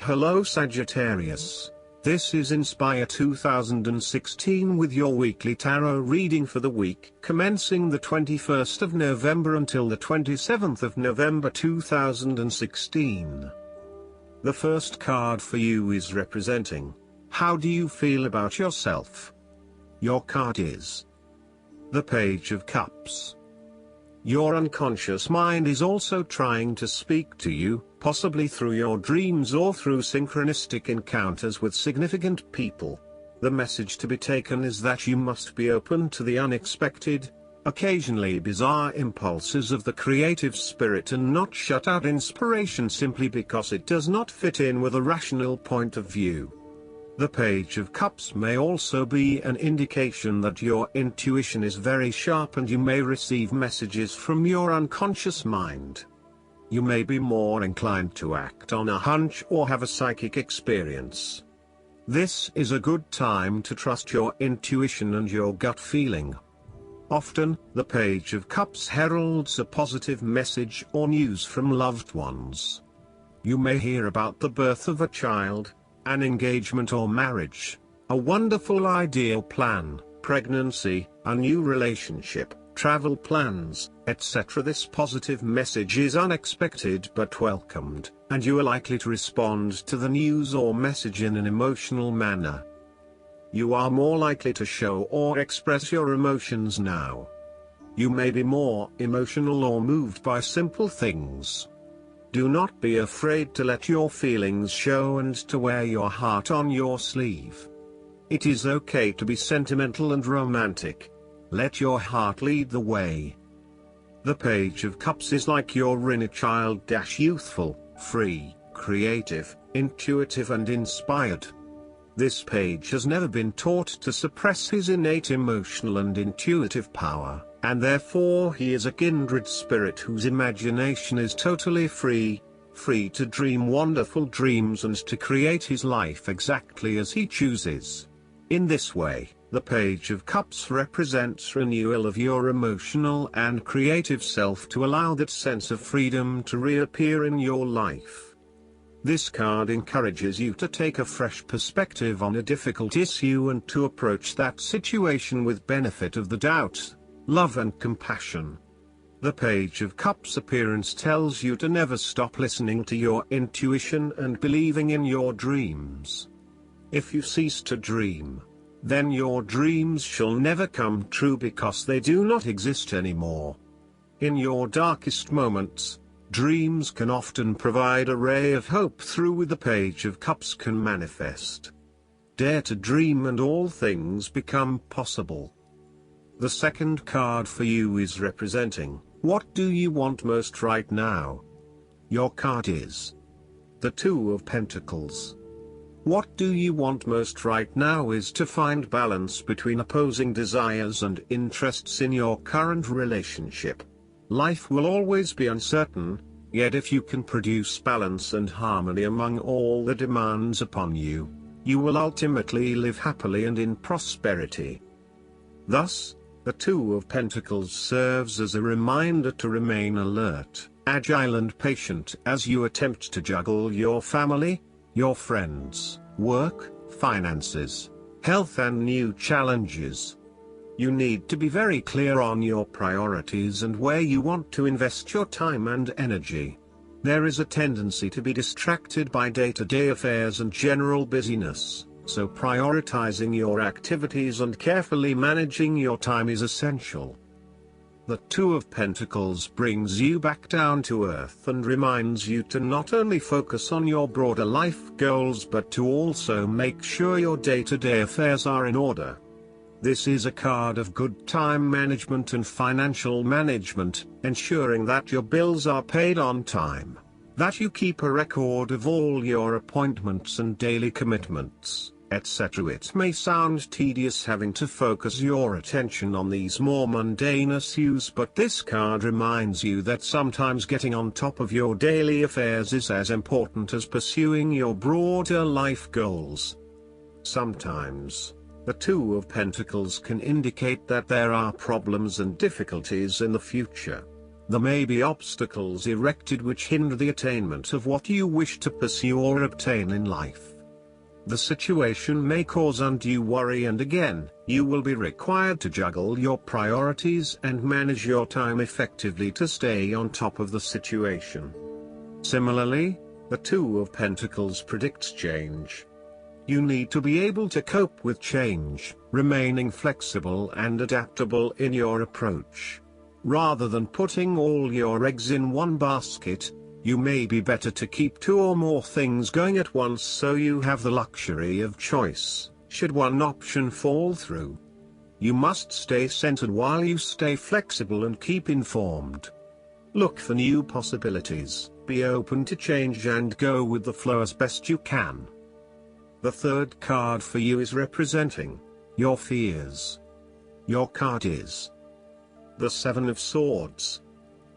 Hello Sagittarius. This is Inspire 2016 with your weekly tarot reading for the week commencing the 21st of November until the 27th of November 2016. The first card for you is representing, how do you feel about yourself? Your card is the Page of Cups. Your unconscious mind is also trying to speak to you, possibly through your dreams or through synchronistic encounters with significant people. The message to be taken is that you must be open to the unexpected, occasionally bizarre impulses of the creative spirit and not shut out inspiration simply because it does not fit in with a rational point of view. The Page of Cups may also be an indication that your intuition is very sharp and you may receive messages from your unconscious mind. You may be more inclined to act on a hunch or have a psychic experience. This is a good time to trust your intuition and your gut feeling. Often, the Page of Cups heralds a positive message or news from loved ones. You may hear about the birth of a child, an engagement or marriage, a wonderful ideal plan, pregnancy, a new relationship, travel plans, etc. This positive message is unexpected but welcomed, and you are likely to respond to the news or message in an emotional manner. You are more likely to show or express your emotions now. You may be more emotional or moved by simple things. Do not be afraid to let your feelings show and to wear your heart on your sleeve. It is okay to be sentimental and romantic. Let your heart lead the way. The Page of Cups is like your inner child, youthful, free, creative, intuitive and inspired. This page has never been taught to suppress his innate emotional and intuitive power, and therefore he is a kindred spirit whose imagination is totally free to dream wonderful dreams and to create his life exactly as he chooses. In this way, the Page of Cups represents renewal of your emotional and creative self to allow that sense of freedom to reappear in your life. This card encourages you to take a fresh perspective on a difficult issue and to approach that situation with benefit of the doubt, love and compassion. The Page of Cups appearance tells you to never stop listening to your intuition and believing in your dreams. If you cease to dream, then your dreams shall never come true because they do not exist anymore. In your darkest moments, dreams can often provide a ray of hope through the Page of Cups can manifest. Dare to dream and all things become possible. The second card for you is representing, what do you want most right now? Your card is the Two of Pentacles. What do you want most right now is to find balance between opposing desires and interests in your current relationship. Life will always be uncertain, yet if you can produce balance and harmony among all the demands upon you, you will ultimately live happily and in prosperity. Thus, the Two of Pentacles serves as a reminder to remain alert, agile and patient as you attempt to juggle your family, your friends, work, finances, health and new challenges. You need to be very clear on your priorities and where you want to invest your time and energy. There is a tendency to be distracted by day-to-day affairs and general busyness, so prioritizing your activities and carefully managing your time is essential. The Two of Pentacles brings you back down to earth and reminds you to not only focus on your broader life goals but to also make sure your day-to-day affairs are in order. This is a card of good time management and financial management, ensuring that your bills are paid on time, that you keep a record of all your appointments and daily commitments, etc. It may sound tedious having to focus your attention on these more mundane issues, but this card reminds you that sometimes getting on top of your daily affairs is as important as pursuing your broader life goals. Sometimes, the Two of Pentacles can indicate that there are problems and difficulties in the future. There may be obstacles erected which hinder the attainment of what you wish to pursue or obtain in life. The situation may cause undue worry, and again, you will be required to juggle your priorities and manage your time effectively to stay on top of the situation. Similarly, the Two of Pentacles predicts change. You need to be able to cope with change, remaining flexible and adaptable in your approach. Rather than putting all your eggs in one basket, you may be better to keep two or more things going at once so you have the luxury of choice, should one option fall through. You must stay centered while you stay flexible and keep informed. Look for new possibilities, be open to change and go with the flow as best you can. The third card for you is representing your fears. Your card is the Seven of Swords.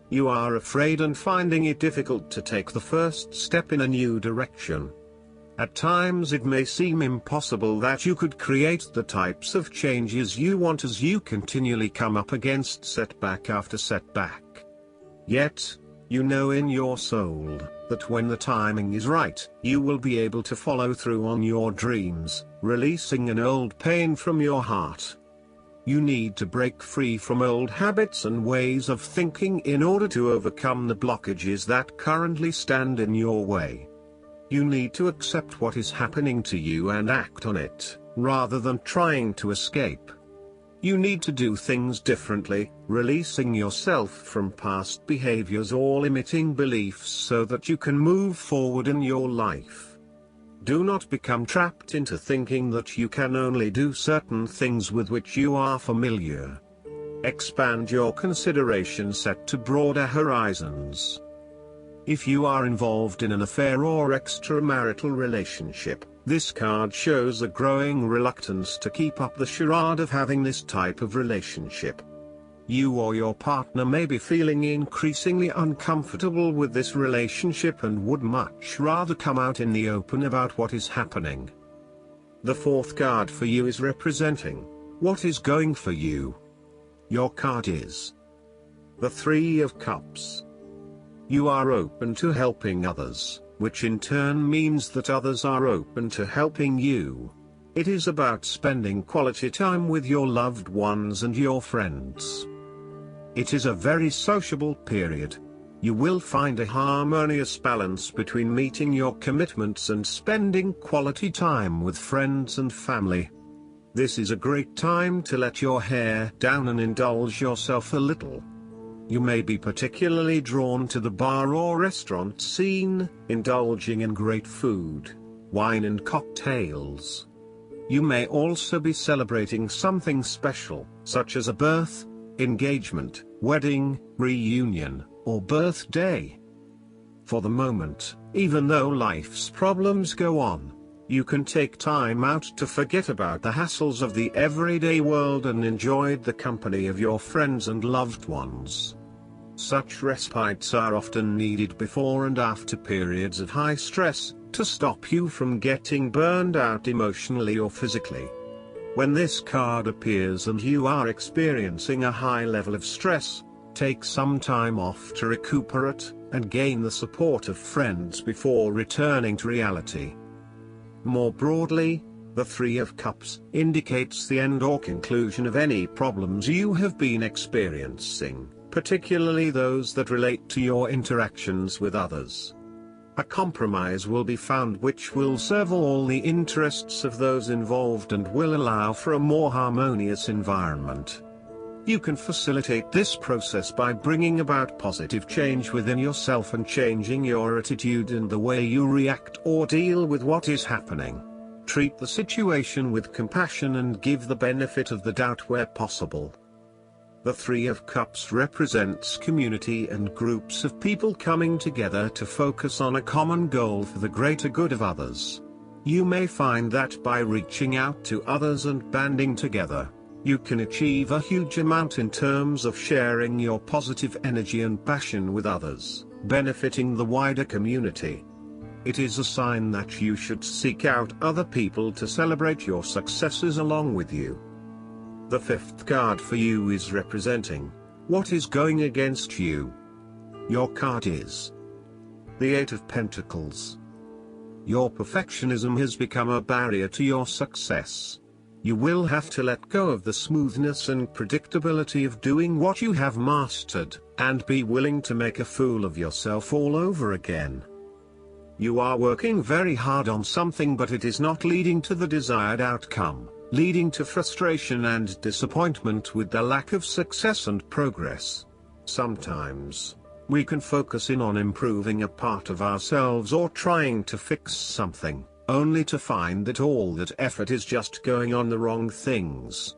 You are afraid and finding it difficult to take the first step in a new direction. At times it may seem impossible that you could create the types of changes you want as you continually come up against setback after setback. Yet, you know in your soul that when the timing is right, you will be able to follow through on your dreams, releasing an old pain from your heart. You need to break free from old habits and ways of thinking in order to overcome the blockages that currently stand in your way. You need to accept what is happening to you and act on it, rather than trying to escape. You need to do things differently, releasing yourself from past behaviors or limiting beliefs so that you can move forward in your life. Do not become trapped into thinking that you can only do certain things with which you are familiar. Expand your consideration set to broader horizons. If you are involved in an affair or extramarital relationship, this card shows a growing reluctance to keep up the charade of having this type of relationship. You or your partner may be feeling increasingly uncomfortable with this relationship and would much rather come out in the open about what is happening. The fourth card for you is representing what is going for you. Your card is the Three of Cups. You are open to helping others, which in turn means that others are open to helping you. It is about spending quality time with your loved ones and your friends. It is a very sociable period. You will find a harmonious balance between meeting your commitments and spending quality time with friends and family. This is a great time to let your hair down and indulge yourself a little. You may be particularly drawn to the bar or restaurant scene, indulging in great food, wine and cocktails. You may also be celebrating something special, such as a birth, engagement, wedding, reunion, or birthday. For the moment, even though life's problems go on, you can take time out to forget about the hassles of the everyday world and enjoy the company of your friends and loved ones. Such respites are often needed before and after periods of high stress, to stop you from getting burned out emotionally or physically. When this card appears and you are experiencing a high level of stress, take some time off to recuperate, and gain the support of friends before returning to reality. More broadly, the Three of Cups indicates the end or conclusion of any problems you have been experiencing, particularly those that relate to your interactions with others. A compromise will be found which will serve all the interests of those involved and will allow for a more harmonious environment. You can facilitate this process by bringing about positive change within yourself and changing your attitude and the way you react or deal with what is happening. Treat the situation with compassion and give the benefit of the doubt where possible. The Three of Cups represents community and groups of people coming together to focus on a common goal for the greater good of others. You may find that by reaching out to others and banding together, you can achieve a huge amount in terms of sharing your positive energy and passion with others, benefiting the wider community. It is a sign that you should seek out other people to celebrate your successes along with you. The fifth card for you is representing what is going against you. Your card is the Eight of Pentacles. Your perfectionism has become a barrier to your success. You will have to let go of the smoothness and predictability of doing what you have mastered, and be willing to make a fool of yourself all over again. You are working very hard on something, but it is not leading to the desired outcome, leading to frustration and disappointment with the lack of success and progress. Sometimes, we can focus in on improving a part of ourselves or trying to fix something, only to find that all that effort is just going on the wrong things.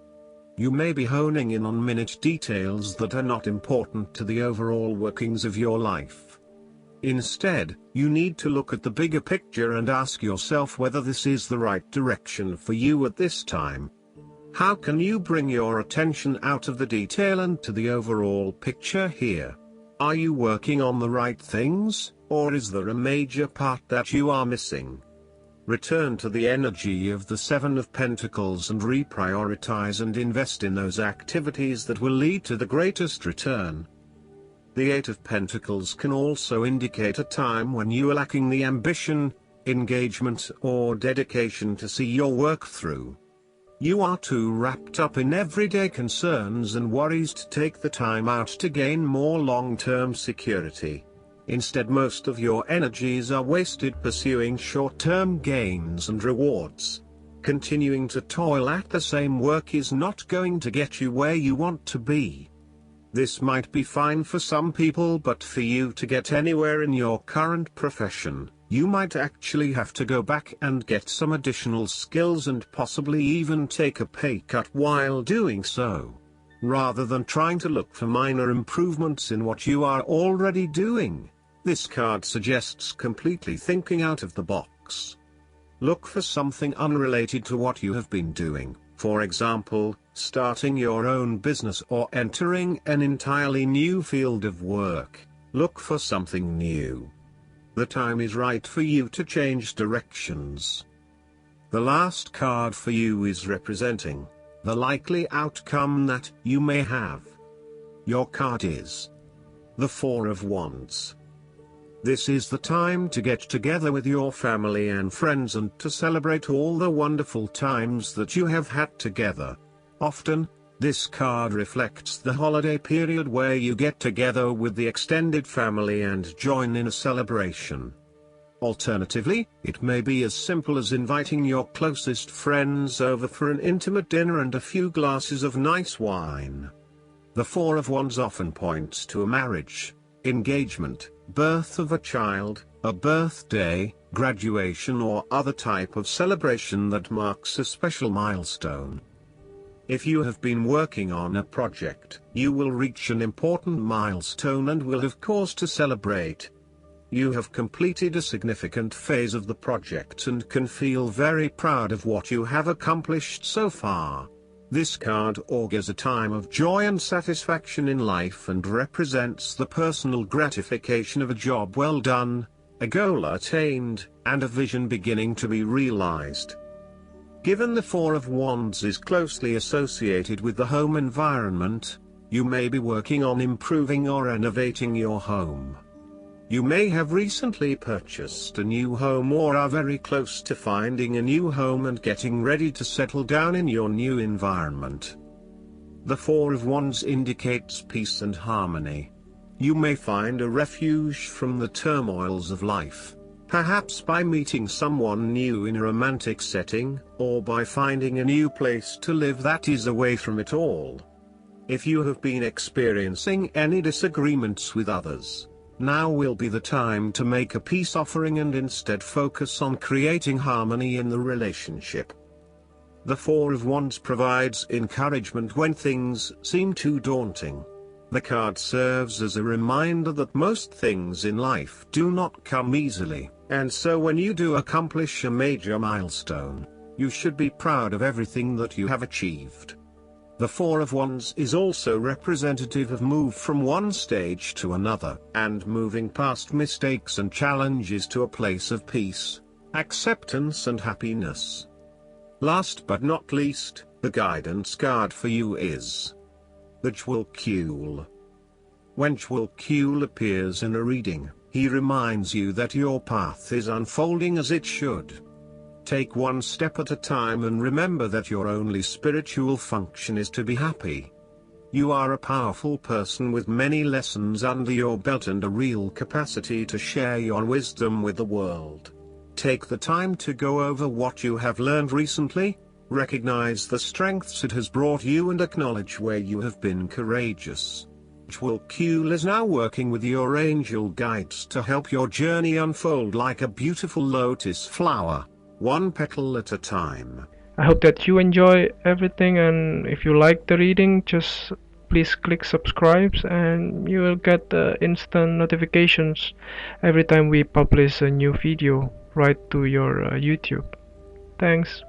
You may be honing in on minute details that are not important to the overall workings of your life. Instead, you need to look at the bigger picture and ask yourself whether this is the right direction for you at this time. How can you bring your attention out of the detail and to the overall picture here? Are you working on the right things, or is there a major part that you are missing? Return to the energy of the Seven of Pentacles and reprioritize and invest in those activities that will lead to the greatest return. The Eight of Pentacles can also indicate a time when you are lacking the ambition, engagement, or dedication to see your work through. You are too wrapped up in everyday concerns and worries to take the time out to gain more long-term security. Instead, most of your energies are wasted pursuing short-term gains and rewards. Continuing to toil at the same work is not going to get you where you want to be. This might be fine for some people, but for you to get anywhere in your current profession, you might actually have to go back and get some additional skills and possibly even take a pay cut while doing so. Rather than trying to look for minor improvements in what you are already doing, this card suggests completely thinking out of the box. Look for something unrelated to what you have been doing. For example, starting your own business or entering an entirely new field of work. Look for something new. The time is right for you to change directions. The last card for you is representing the likely outcome that you may have. Your card is the Four of Wands. This is the time to get together with your family and friends and to celebrate all the wonderful times that you have had together. Often, this card reflects the holiday period where you get together with the extended family and join in a celebration. Alternatively, it may be as simple as inviting your closest friends over for an intimate dinner and a few glasses of nice wine. The Four of Wands often points to a marriage, engagement, birth of a child, a birthday, graduation, or other type of celebration that marks a special milestone. If you have been working on a project, you will reach an important milestone and will have cause to celebrate. You have completed a significant phase of the project and can feel very proud of what you have accomplished so far. This card augurs a time of joy and satisfaction in life and represents the personal gratification of a job well done, a goal attained, and a vision beginning to be realized. Given the Four of Wands is closely associated with the home environment, you may be working on improving or renovating your home. You may have recently purchased a new home or are very close to finding a new home and getting ready to settle down in your new environment. The Four of Wands indicates peace and harmony. You may find a refuge from the turmoils of life, perhaps by meeting someone new in a romantic setting, or by finding a new place to live that is away from it all. If you have been experiencing any disagreements with others, now will be the time to make a peace offering and instead focus on creating harmony in the relationship. The Four of Wands provides encouragement when things seem too daunting. The card serves as a reminder that most things in life do not come easily, and so when you do accomplish a major milestone, you should be proud of everything that you have achieved. The Four of Wands is also representative of move from one stage to another, and moving past mistakes and challenges to a place of peace, acceptance and happiness. Last but not least, the guidance card for you is the Jewel. When Q appears in a reading, he reminds you that your path is unfolding as it should. Take one step at a time and remember that your only spiritual function is to be happy. You are a powerful person with many lessons under your belt and a real capacity to share your wisdom with the world. Take the time to go over what you have learned recently, recognize the strengths it has brought you and acknowledge where you have been courageous. Q is now working with your angel guides to help your journey unfold like a beautiful lotus flower, one petal at a time. I hope that you enjoy everything, and if you like the reading, just please click subscribe and you will get instant notifications every time we publish a new video right to your YouTube. Thanks.